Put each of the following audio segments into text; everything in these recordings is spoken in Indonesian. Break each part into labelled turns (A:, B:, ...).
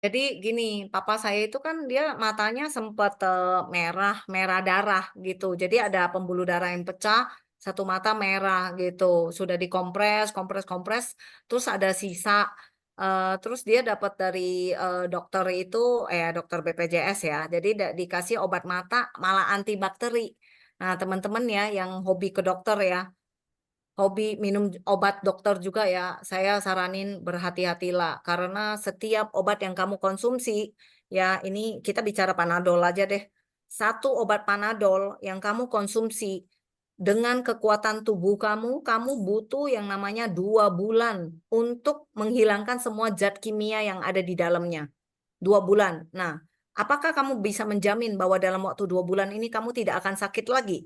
A: Jadi gini, papa saya itu kan dia matanya sempet, merah merah darah gitu. Jadi ada pembuluh darah yang pecah, satu mata merah gitu. Sudah dikompres, kompres, terus ada sisa, terus dia dapat dari, dokter itu dokter BPJS ya. Jadi dikasih obat mata malah antibakteri. Nah, teman-teman ya yang hobi ke dokter ya, hobi minum obat dokter juga ya, saya saranin berhati-hatilah karena setiap obat yang kamu konsumsi, ya ini kita bicara Panadol aja deh. Satu obat Panadol yang kamu konsumsi dengan kekuatan tubuh kamu, kamu butuh yang namanya 2 bulan untuk menghilangkan semua zat kimia yang ada di dalamnya. 2 bulan. Nah, apakah kamu bisa menjamin bahwa dalam waktu 2 bulan ini kamu tidak akan sakit lagi?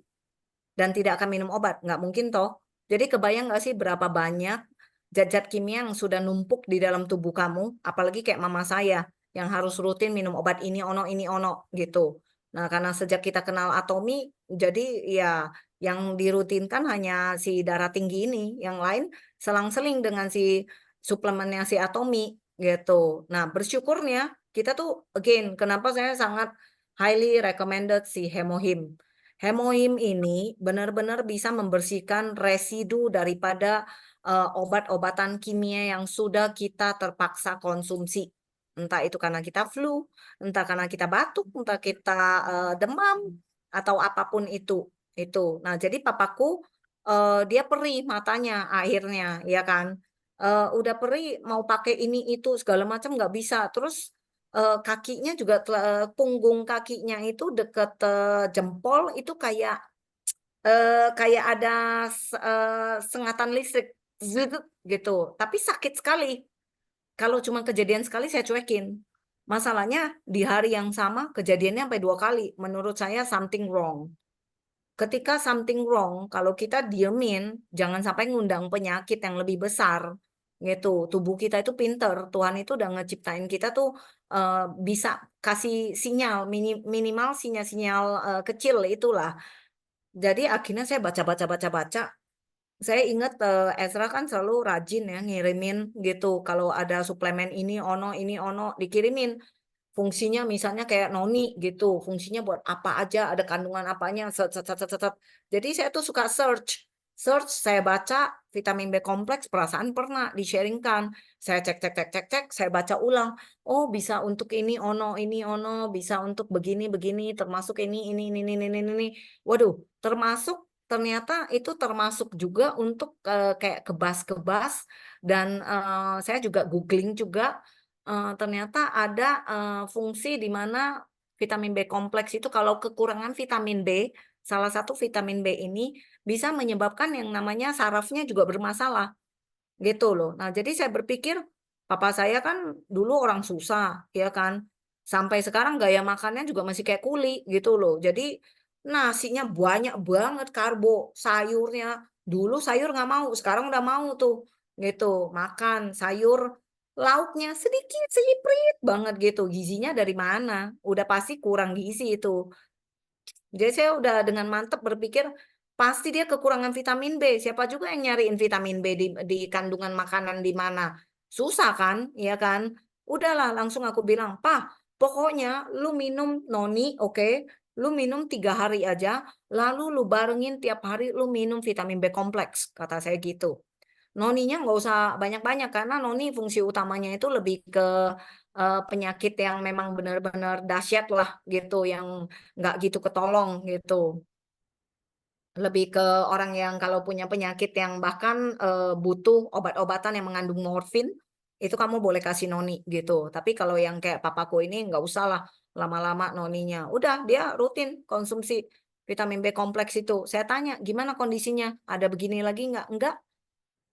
A: Dan tidak akan minum obat, nggak mungkin toh. Jadi kebayang nggak sih berapa banyak zat-zat kimia yang sudah numpuk di dalam tubuh kamu, apalagi kayak mama saya yang harus rutin minum obat ini ono gitu. Nah, karena sejak kita kenal Atomi, jadi ya yang dirutinkan hanya si darah tinggi ini, yang lain selang-seling dengan si suplemennya si Atomi gitu. Nah, bersyukurnya kita tuh again, kenapa saya sangat highly recommended si Hemohim. Hemohim ini benar-benar bisa membersihkan residu daripada, obat-obatan kimia yang sudah kita terpaksa konsumsi. Entah itu karena kita flu, entah karena kita batuk, entah kita, demam, atau apapun itu. Nah, jadi papaku, dia perih matanya akhirnya, ya kan. Udah perih mau pakai ini itu segala macam nggak bisa. Terus, kakinya juga punggung kakinya itu deket, jempol itu kayak ada sengatan listrik, gitu, tapi sakit sekali. Kalau cuma kejadian sekali saya cuekin. Masalahnya di hari yang sama kejadiannya sampai 2 kali, menurut saya something wrong. Ketika something wrong, kalau kita diemin, jangan sampai ngundang penyakit yang lebih besar, gitu. Tubuh kita itu pinter, Tuhan itu udah ngeciptain kita tuh, bisa kasih sinyal, minimal sinyal-sinyal, kecil itulah. Jadi akhirnya saya baca, saya ingat, Ezra kan selalu rajin ya ngirimin gitu, kalau ada suplemen ini ono, dikirimin. Fungsinya misalnya kayak noni gitu, fungsinya buat apa aja, ada kandungan apanya, set set set set set set. Jadi saya tuh suka search, search, saya baca vitamin B kompleks, perasaan pernah di-sharing-kan. Saya cek cek cek cek cek, saya baca ulang. Oh, bisa untuk ini ono, bisa untuk begini begini, termasuk ini. Waduh, termasuk ternyata itu termasuk juga untuk, kayak kebas-kebas dan, saya juga googling juga. Ternyata ada, fungsi di mana vitamin B kompleks itu kalau kekurangan vitamin B, salah satu vitamin B ini bisa menyebabkan yang namanya sarafnya juga bermasalah, gitu loh. Nah, jadi saya berpikir, papa saya kan dulu orang susah, ya kan, sampai sekarang gaya makannya juga masih kayak kuli, gitu loh. Jadi nasinya banyak banget karbo, sayurnya, dulu sayur nggak mau, sekarang udah mau tuh, gitu. Makan sayur, lauknya sedikit, siprit banget gitu, gizinya dari mana? Udah pasti kurang gizi itu. Jadi saya udah dengan mantap berpikir, pasti dia kekurangan vitamin B, siapa juga yang nyariin vitamin B di kandungan makanan di mana? Susah kan, ya kan? Udahlah langsung aku bilang, "Pah, pokoknya lu minum noni, oke, lu minum 3 hari aja, lalu lu barengin tiap hari lu minum vitamin B kompleks," kata saya gitu. Noninya nggak usah banyak-banyak, karena noni fungsi utamanya itu lebih ke, penyakit yang memang benar-benar dahsyat lah gitu, yang nggak gitu ketolong gitu. Lebih ke orang yang kalau punya penyakit yang bahkan, butuh obat-obatan yang mengandung morfin, itu kamu boleh kasih noni gitu. Tapi kalau yang kayak papaku ini nggak usah lah lama-lama noninya. Udah dia rutin konsumsi vitamin B kompleks itu. Saya tanya, "Gimana kondisinya? Ada begini lagi nggak?" "Enggak."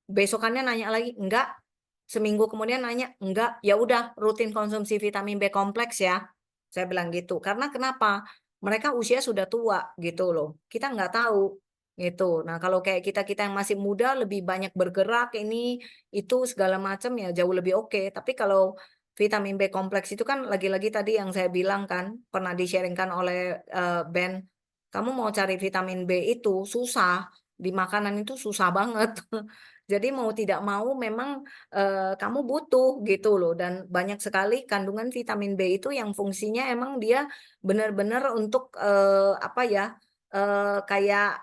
A: Besokannya nanya lagi, "Enggak." Seminggu kemudian nanya, "Enggak." "Ya udah rutin konsumsi vitamin B kompleks ya." Saya bilang gitu. Karena kenapa? Mereka usia sudah tua gitu loh. Kita nggak tahu gitu. Nah, kalau kayak kita-kita yang masih muda lebih banyak bergerak ini itu segala macam ya jauh lebih oke. Tapi kalau vitamin B kompleks itu kan lagi-lagi tadi yang saya bilang kan pernah di-sharing-kan oleh, Ben, kamu mau cari vitamin B itu susah, di makanan itu susah banget. Jadi mau tidak mau memang, kamu butuh gitu loh dan banyak sekali kandungan vitamin B itu yang fungsinya emang dia benar-benar untuk, apa ya, kayak,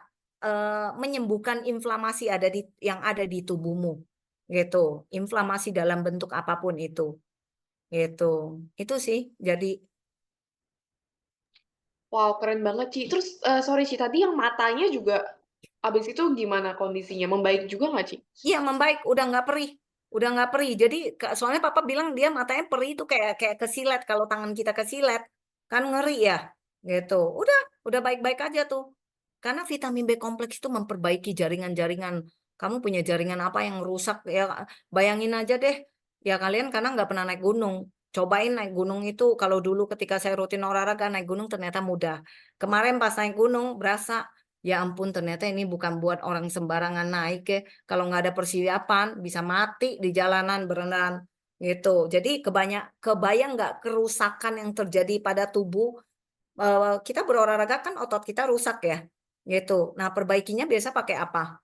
A: menyembuhkan inflamasi yang ada di tubuhmu, gitu. Inflamasi dalam bentuk apapun itu, gitu. Itu sih jadi
B: Wow, keren banget, Ci. Terus, sorry, Ci, tadi yang matanya juga abis itu gimana kondisinya? Membaik juga nggak, Ci?
A: iya membaik, udah nggak perih. Jadi soalnya papa bilang dia matanya perih itu kayak kayak kesilet kalau tangan kita kesilet, kan ngeri ya, gitu. Udah baik-baik aja tuh. Karena vitamin B kompleks itu memperbaiki jaringan-jaringan. Kamu punya jaringan apa yang rusak ya, bayangin aja deh. Ya kalian karena nggak pernah naik gunung. Cobain naik gunung itu kalau dulu ketika saya rutin olahraga naik gunung ternyata mudah. Kemarin pas naik gunung berasa, ya ampun ternyata ini bukan buat orang sembarangan naik ya. Kalau nggak ada persiapan bisa mati di jalanan berenang gitu. Jadi kebayang nggak kerusakan yang terjadi pada tubuh. Kita berolahraga kan otot kita rusak ya gitu. Nah perbaikinya biasa pakai apa?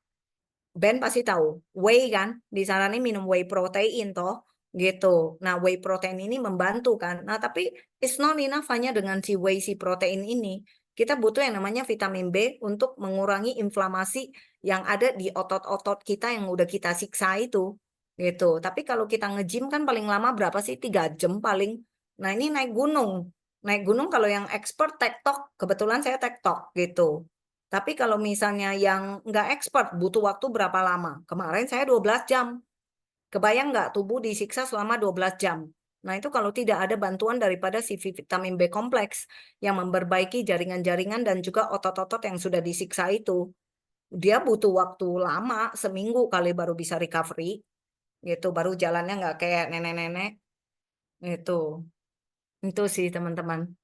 A: Ben pasti tahu, whey kan, disaranin minum whey protein toh, gitu. Nah, whey protein ini membantu kan. Nah, tapi it's not enough hanya dengan si whey si protein ini. Kita butuh yang namanya vitamin B untuk mengurangi inflamasi yang ada di otot-otot kita yang udah kita siksa itu, gitu. Tapi kalau kita nge-gym kan paling lama berapa sih? 3 jam paling. Nah, ini naik gunung. Naik gunung kalau yang expert tektok, kebetulan saya tektok gitu. Tapi kalau misalnya yang nggak expert butuh waktu berapa lama? Kemarin saya 12 jam. Kebayang nggak tubuh disiksa selama 12 jam? Nah itu kalau tidak ada bantuan daripada si vitamin B kompleks yang memperbaiki jaringan-jaringan dan juga otot-otot yang sudah disiksa itu. Dia butuh waktu lama, seminggu kali baru bisa recovery. Gitu, baru jalannya nggak kayak nenek-nenek. Itu sih teman-teman.